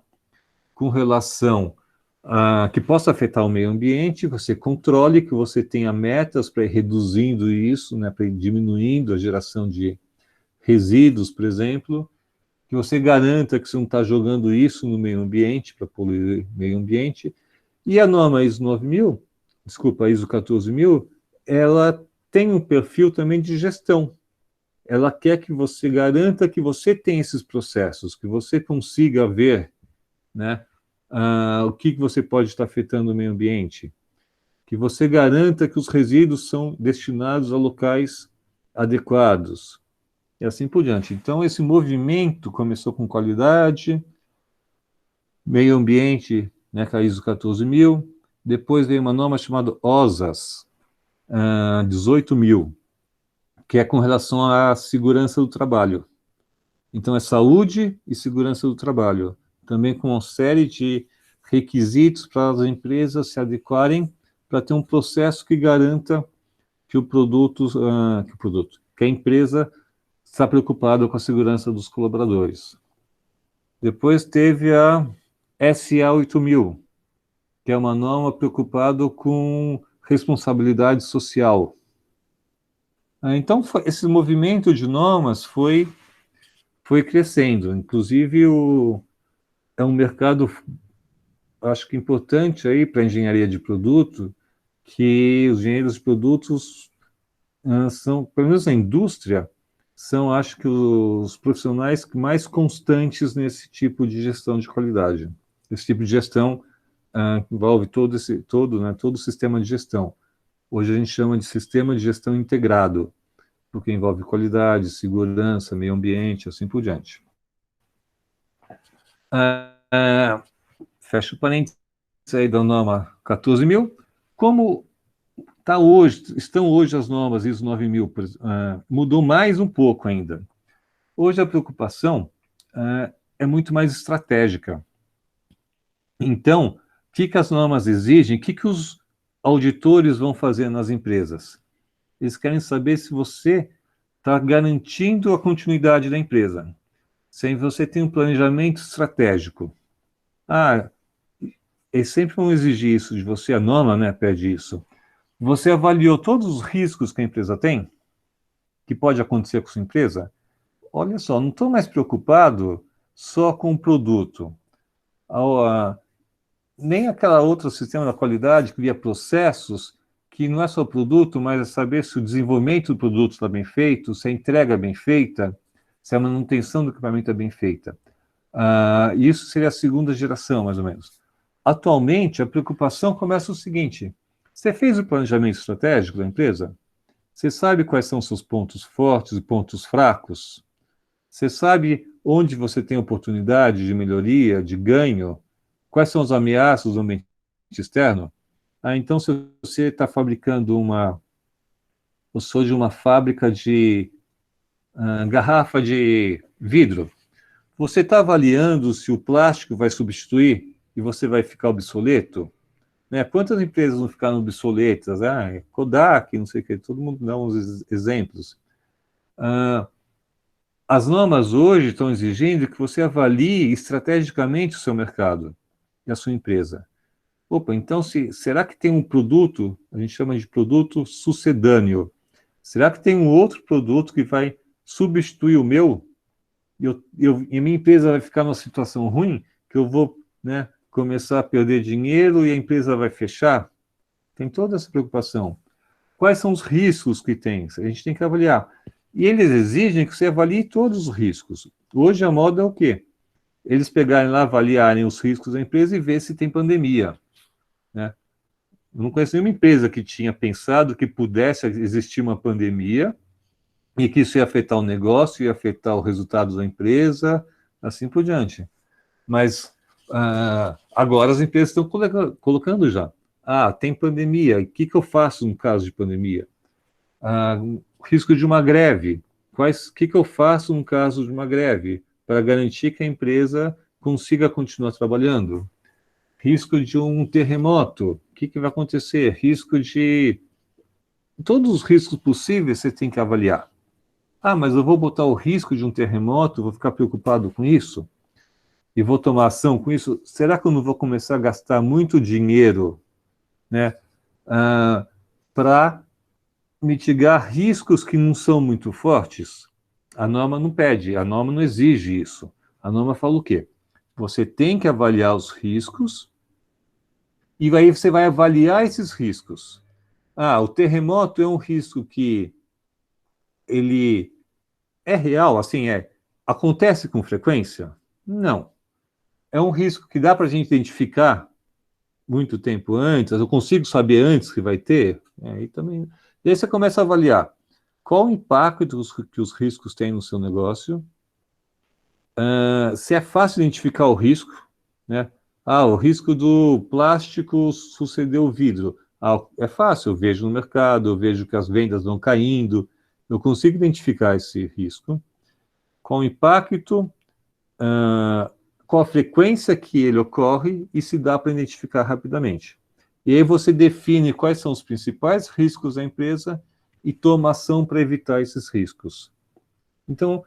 com relação a que possa afetar o meio ambiente, você controle, que você tenha metas para ir reduzindo isso, né, para ir diminuindo a geração de resíduos, por exemplo, que você garanta que você não está jogando isso no meio ambiente, para poluir o meio ambiente. E a norma ISO 9000, desculpa, a ISO 14000, ela tem um perfil também de gestão. Ela quer que você garanta que você tem esses processos, que você consiga ver, né, o que você pode estar afetando o meio ambiente, que você garanta que os resíduos são destinados a locais adequados, e assim por diante. Então, esse movimento começou com qualidade, meio ambiente, né, com a ISO 14000, depois veio uma norma chamada OSAS, 18.000, que é com relação à segurança do trabalho. Então, é saúde e segurança do trabalho, também com uma série de requisitos para as empresas se adequarem para ter um processo que garanta que que a empresa está preocupada com a segurança dos colaboradores. Depois teve a SA 8000, que é uma norma preocupada com responsabilidade social. Então, esse movimento de normas foi crescendo. Inclusive, é um mercado, acho que importante aí para a engenharia de produto, que os engenheiros de produtos são, pelo menos na indústria, são, acho que, os profissionais mais constantes nesse tipo de gestão de qualidade. Esse tipo de gestão envolve todo o sistema de gestão. Hoje a gente chama de sistema de gestão integrado, porque envolve qualidade, segurança, meio ambiente, assim por diante. Fecho o parênteses aí da norma 14.000. Como estão hoje as normas ISO 9000, mudou mais um pouco ainda. Hoje a preocupação é muito mais estratégica. Então, o que as normas exigem, o que auditores vão fazer nas empresas? Eles querem saber se você está garantindo a continuidade da empresa, se você tem um planejamento estratégico. Ah, eles sempre vão exigir isso de você, a norma, né, pede isso. Você avaliou todos os riscos que a empresa tem, que pode acontecer com sua empresa? Olha só, não estou mais preocupado só com o produto. Nem aquela outro sistema da qualidade que via processos, que não é só o produto, mas é saber se o desenvolvimento do produto está bem feito, se a entrega é bem feita, se a manutenção do equipamento é bem feita. Isso seria a segunda geração, mais ou menos. Atualmente, a preocupação começa o seguinte: você fez o planejamento estratégico da empresa? Você sabe quais são seus pontos fortes e pontos fracos? Você sabe onde você tem oportunidade de melhoria, de ganho? Quais são as ameaças do ambiente externo? Então, se você está fabricando eu sou de uma fábrica de garrafa de vidro, você está avaliando se o plástico vai substituir e você vai ficar obsoleto? Né? Quantas empresas não ficaram obsoletas? Kodak, não sei o que, todo mundo dá uns exemplos. As normas hoje estão exigindo que você avalie estrategicamente o seu mercado e a sua empresa. Opa, então será que tem um produto, a gente chama de produto sucedâneo? Será que tem um outro produto que vai substituir o meu? E a minha empresa vai ficar numa situação ruim, que eu vou, né, começar a perder dinheiro e a empresa vai fechar? Tem toda essa preocupação. Quais são os riscos que tem? A gente tem que avaliar. E eles exigem que você avalie todos os riscos. Hoje a moda é o quê? Eles pegarem lá, avaliarem os riscos da empresa e ver se tem pandemia. Né? Eu não conheço nenhuma empresa que tinha pensado que pudesse existir uma pandemia e que isso ia afetar o negócio, ia afetar o resultado da empresa, assim por diante. Mas agora as empresas estão colocando já. Tem pandemia, o que eu faço no caso de pandemia? Risco de uma greve, o que eu faço no caso de uma greve? Para garantir que a empresa consiga continuar trabalhando. Risco de um terremoto, o que vai acontecer? Risco de... Todos os riscos possíveis você tem que avaliar. Mas eu vou botar o risco de um terremoto, vou ficar preocupado com isso? E vou tomar ação com isso? Será que eu não vou começar a gastar muito dinheiro, né, para mitigar riscos que não são muito fortes? A norma não pede, a norma não exige isso. A norma fala o quê? Você tem que avaliar os riscos e aí você vai avaliar esses riscos. O terremoto é um risco que ele é real, assim, acontece com frequência? Não. É um risco que dá para a gente identificar muito tempo antes, eu consigo saber antes que vai ter? E aí você começa a avaliar qual o impacto que os riscos têm no seu negócio, se é fácil identificar o risco, né? O risco do plástico suceder o vidro. É fácil, eu vejo no mercado, eu vejo que as vendas vão caindo, eu consigo identificar esse risco. Qual o impacto, qual a frequência que ele ocorre e se dá para identificar rapidamente. E aí você define quais são os principais riscos da empresa e toma ação para evitar esses riscos. Então,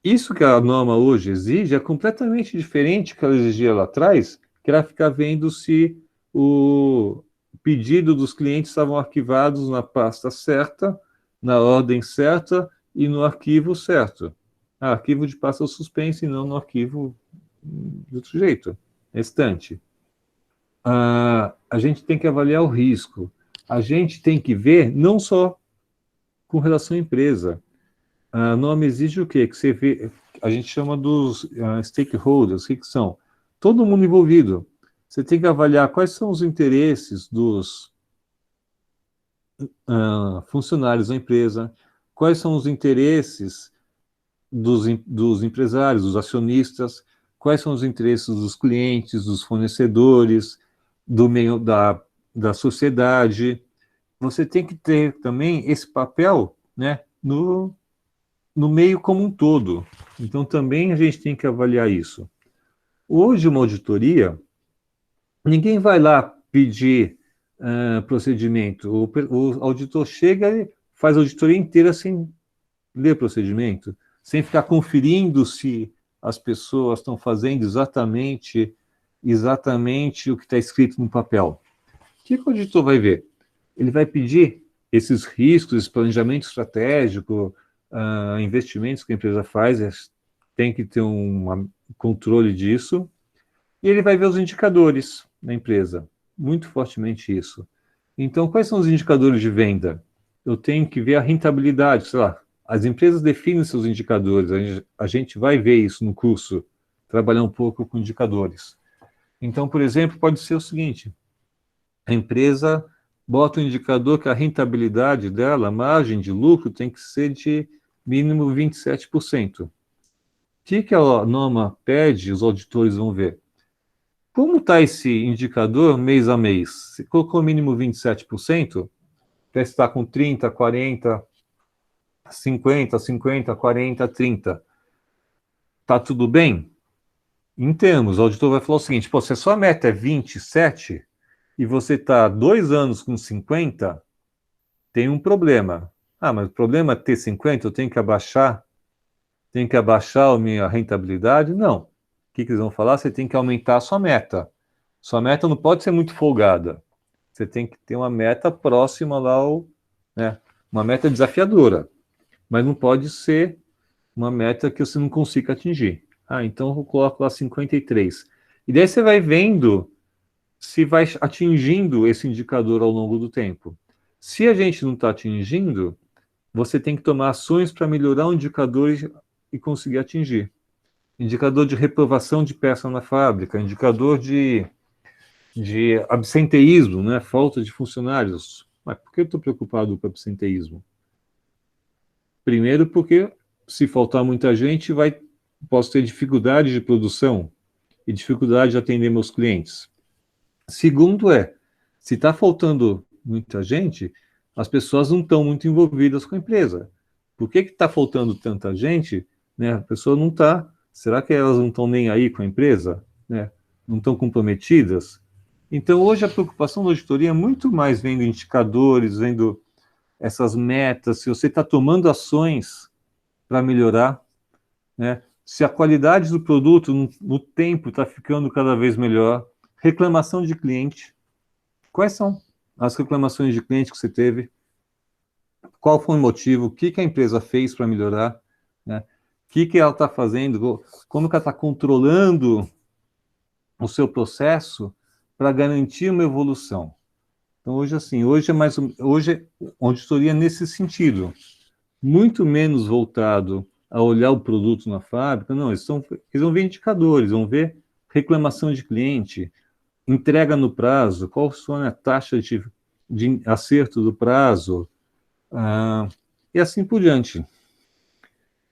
isso que a norma hoje exige é completamente diferente do que ela exigia lá atrás, que era ficar vendo se o pedido dos clientes estavam arquivados na pasta certa, na ordem certa e no arquivo certo. Arquivo de pasta suspensa e não no arquivo de outro jeito, restante. A gente tem que avaliar o risco. A gente tem que ver, não só com relação à empresa. A norma exige o quê? Que você vê, a gente chama dos stakeholders, o que são? Todo mundo envolvido. Você tem que avaliar quais são os interesses dos funcionários da empresa, quais são os interesses dos empresários, dos acionistas, quais são os interesses dos clientes, dos fornecedores, do meio da sociedade. Você tem que ter também esse papel, né, no meio como um todo. Então, também a gente tem que avaliar isso. Hoje, uma auditoria, ninguém vai lá pedir procedimento. O auditor chega e faz a auditoria inteira sem ler procedimento, sem ficar conferindo se as pessoas estão fazendo exatamente o que está escrito no papel. O que o auditor vai ver? Ele vai pedir esses riscos, esse planejamento estratégico, investimentos que a empresa faz, tem que ter um controle disso, e ele vai ver os indicadores da empresa, muito fortemente isso. Então, quais são os indicadores de venda? Eu tenho que ver a rentabilidade, sei lá, as empresas definem seus indicadores, a gente vai ver isso no curso, trabalhar um pouco com indicadores. Então, por exemplo, pode ser o seguinte, a empresa bota um indicador que a rentabilidade dela, a margem de lucro, tem que ser de mínimo 27%. O que a norma pede, os auditores vão ver? Como está esse indicador mês a mês? Se colocou mínimo 27%, quer estar com 30, 40, 50, 50, 40, 30. Está tudo bem? Em termos, o auditor vai falar o seguinte, pô, se a sua meta é 27 e você está 2 anos com 50, tem um problema. Ah, mas o problema é ter 50, eu tenho que abaixar a minha rentabilidade? Não. O que eles vão falar? Você tem que aumentar a sua meta. Sua meta não pode ser muito folgada. Você tem que ter uma meta próxima lá, né, uma meta desafiadora. Mas não pode ser uma meta que você não consiga atingir. Ah, então eu coloco lá 53. E daí você vai vendo se vai atingindo esse indicador ao longo do tempo. Se a gente não está atingindo, você tem que tomar ações para melhorar o indicador e conseguir atingir. Indicador de reprovação de peça na fábrica, indicador de absenteísmo, né? Falta de funcionários. Mas por que eu estou preocupado com absenteísmo? Primeiro, porque se faltar muita gente, posso ter dificuldade de produção e dificuldade de atender meus clientes. Segundo se está faltando muita gente, as pessoas não estão muito envolvidas com a empresa. Por que está faltando tanta gente? Né? A pessoa não está. Será que elas não estão nem aí com a empresa? Né? Não estão comprometidas? Então, hoje a preocupação da auditoria é muito mais vendo indicadores, vendo essas metas, se você está tomando ações para melhorar, né? Se a qualidade do produto no tempo está ficando cada vez melhor, reclamação de cliente. Quais são as reclamações de cliente que você teve? Qual foi o motivo? O que a empresa fez para melhorar? Né? O que ela está fazendo? Como que ela está controlando o seu processo para garantir uma evolução? Então, hoje é auditoria nesse sentido, muito menos voltado a olhar o produto na fábrica, não, eles vão ver indicadores, vão ver reclamação de cliente, entrega no prazo, qual foi a taxa de acerto do prazo, e assim por diante.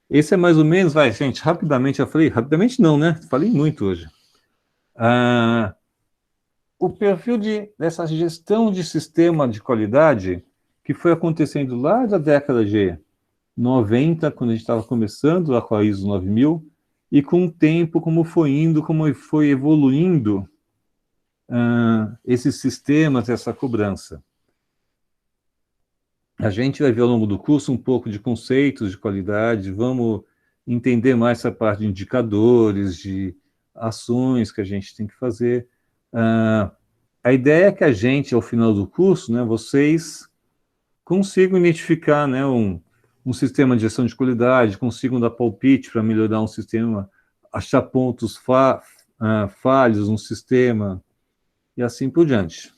Esse é mais ou menos, gente, rapidamente, eu falei, rapidamente não, né? Falei muito hoje. O perfil dessa gestão de sistema de qualidade que foi acontecendo lá da década de 90, quando a gente estava começando lá com a ISO 9000, e com o tempo, como foi evoluindo esses sistemas, essa cobrança. A gente vai ver ao longo do curso um pouco de conceitos de qualidade, vamos entender mais essa parte de indicadores, de ações que a gente tem que fazer. A ideia é que a gente, ao final do curso, né, vocês consigam identificar, né, um sistema de gestão de qualidade, consigam dar palpite para melhorar um sistema, achar pontos falhos no sistema, e assim por diante.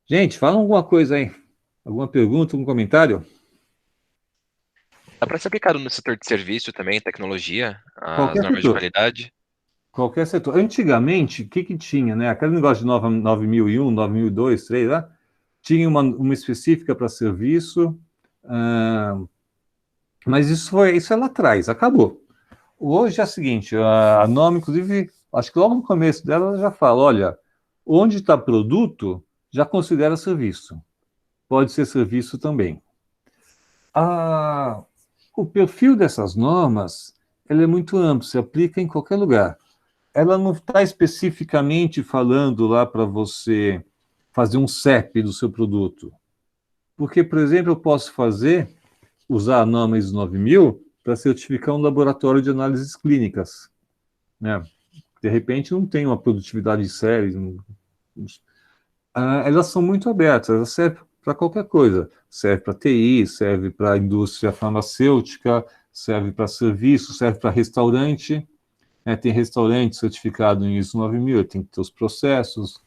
Gente, fala alguma coisa aí. Alguma pergunta, algum comentário? Dá para ser aplicado no setor de serviço também, tecnologia, as Qualquer normas de setor. qualidade? Qualquer setor. Antigamente, o que tinha, né? Aquele negócio de 9001, 9002, 3, lá, tinha uma específica para serviço, mas isso é lá atrás, acabou. Hoje é o seguinte, a norma, inclusive, acho que logo no começo dela, ela já fala, olha, onde está produto, já considera serviço. Pode ser serviço também. O perfil dessas normas, ele é muito amplo, se aplica em qualquer lugar. Ela não está especificamente falando lá para você fazer um CEP do seu produto. Porque, por exemplo, eu posso usar a norma ISO 9000 para certificar um laboratório de análises clínicas, né? De repente não tem uma produtividade séria. Elas são muito abertas, elas servem para qualquer coisa. Serve para TI, serve para a indústria farmacêutica, serve para serviço, serve para restaurante. Tem restaurante certificado em ISO 9000, tem que ter os processos.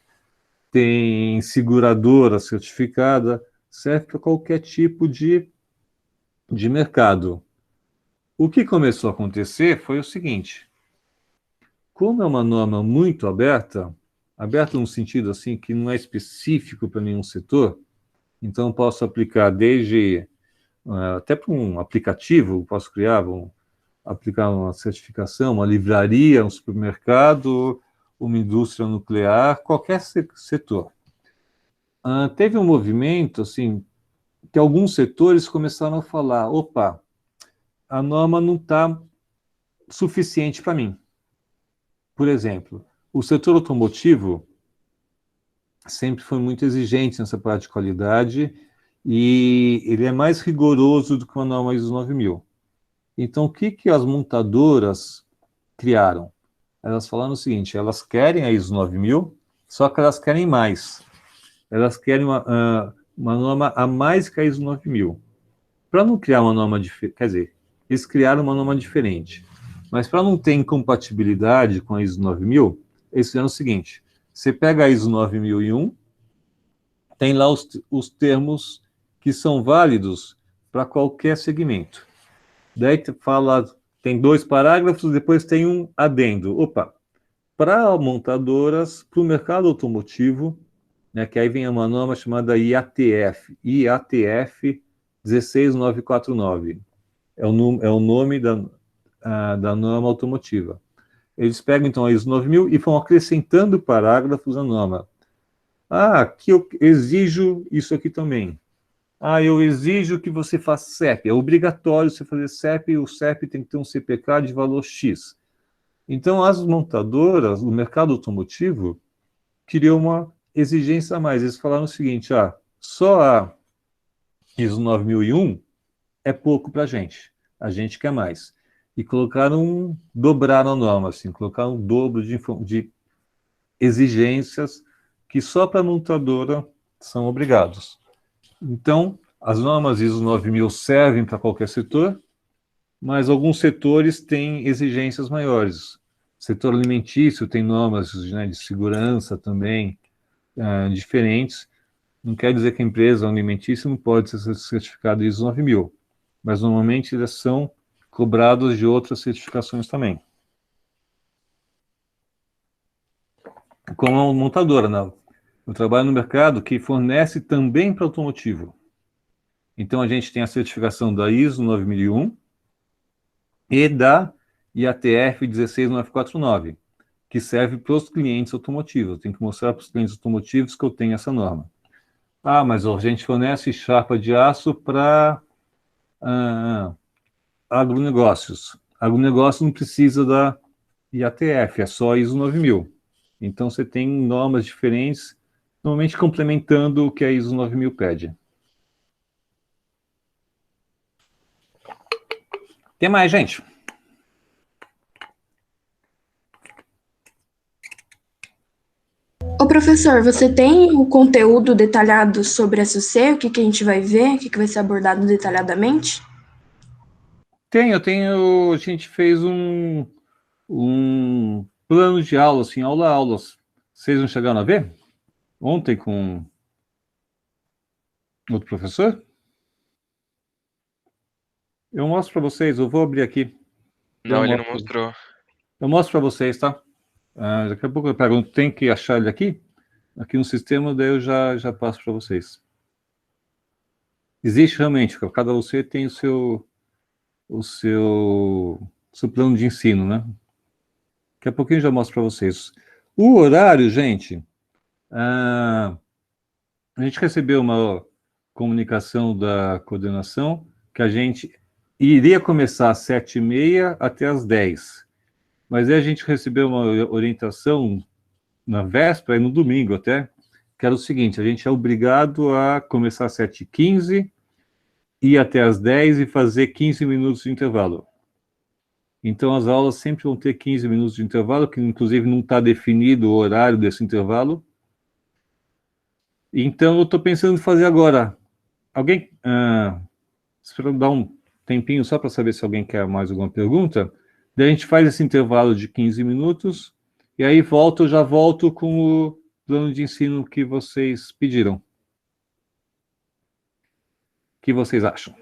Tem seguradora certificada, serve para qualquer tipo de mercado. O que começou a acontecer foi o seguinte: como é uma norma muito aberta, aberta no sentido assim que não é específico para nenhum setor, então posso aplicar desde até para um aplicativo, posso aplicar uma certificação, uma livraria, um supermercado, uma indústria nuclear, qualquer setor. Teve um movimento assim que alguns setores começaram a falar: opa, a norma não está suficiente para mim. Por exemplo, o setor automotivo sempre foi muito exigente nessa parte de qualidade e ele é mais rigoroso do que uma norma ISO 9000. Então, o que as montadoras criaram? Elas falaram o seguinte: elas querem a ISO 9000, só que elas querem mais. Elas querem uma norma a mais que a ISO 9000. Para não criar uma norma diferente, quer dizer, eles criaram uma norma diferente, mas para não ter incompatibilidade com a ISO 9000, eles fizeram o seguinte: você pega a ISO 9001, tem lá os termos que são válidos para qualquer segmento. Daí tem 2 parágrafos, depois tem um adendo. Opa, para montadoras, para o mercado automotivo, né, que aí vem uma norma chamada IATF 16949. É o nome da norma automotiva. Eles pegam, então, a ISO 9000 e vão acrescentando parágrafos à norma. Aqui eu exijo isso aqui também. Eu exijo que você faça CEP. É obrigatório você fazer CEP, e o CEP tem que ter um CPK de valor X. Então, as montadoras, o mercado automotivo, criou uma exigência a mais. Eles falaram o seguinte: só a ISO 9001 é pouco para a gente quer mais. E dobraram a norma, assim, colocaram um dobro de exigências que só para a montadora são obrigados. Então, as normas ISO 9000 servem para qualquer setor, mas alguns setores têm exigências maiores. O setor alimentício tem normas, né, de segurança também diferentes. Não quer dizer que a empresa alimentícia não pode ser certificada ISO 9000, mas normalmente eles são cobrados de outras certificações também. Como uma montadora, né? Eu trabalho no mercado que fornece também para automotivo. Então, a gente tem a certificação da ISO 9001 e da IATF 16949, que serve para os clientes automotivos. Eu tenho que mostrar para os clientes automotivos que eu tenho essa norma. Mas a gente fornece chapa de aço para agronegócios. Agronegócio não precisa da IATF, é só ISO 9000. Então, você tem normas diferentes, normalmente complementando o que a ISO 9000 pede. Tem mais, gente? Ô, professor, você tem o conteúdo detalhado sobre a SUC? O que que a gente vai ver? O que que vai ser abordado detalhadamente? A gente fez um plano de aula, assim, aulas. Vocês não chegaram a ver? Ontem com outro professor? Eu mostro para vocês, eu vou abrir aqui. Não, ele não mostrou. Eu mostro para vocês, tá? Daqui a pouco eu pergunto, tem que achar ele aqui no sistema, daí eu já passo para vocês. Existe realmente, cada você tem o seu plano de ensino, né? Daqui a pouquinho eu já mostro para vocês. O horário, gente, a gente recebeu uma comunicação da coordenação que a gente iria começar às 7h30 até às 10. Mas aí a gente recebeu uma orientação na véspera e no domingo até, que era o seguinte, a gente é obrigado a começar às 7h15, ir até às 10 e fazer 15 minutos de intervalo. Então, as aulas sempre vão ter 15 minutos de intervalo, que inclusive não está definido o horário desse intervalo. Então, eu estou pensando em fazer agora. Alguém... espera eu dar um tempinho só para saber se alguém quer mais alguma pergunta. Daí a gente faz esse intervalo de 15 minutos, e aí eu já volto com o plano de ensino que vocês pediram. O que vocês acham?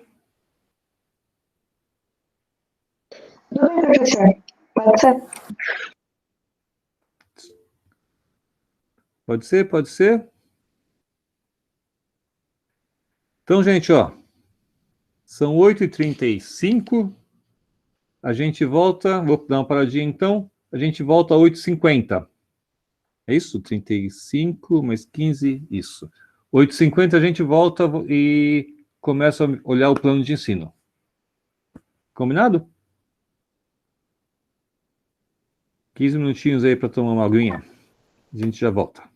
Tudo bem, professor. Pode ser. Pode ser, pode ser. Então, gente, ó, são 8h35, a gente volta, vou dar uma paradinha então, a gente volta a 8h50. É isso? 35 mais 15, isso. 8h50 a gente volta e começa a olhar o plano de ensino. Combinado? 15 minutinhos aí para tomar uma aguinha. A gente já volta.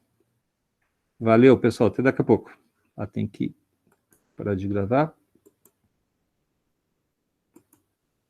Valeu, pessoal. Até daqui a pouco. Tem que parar de gravar.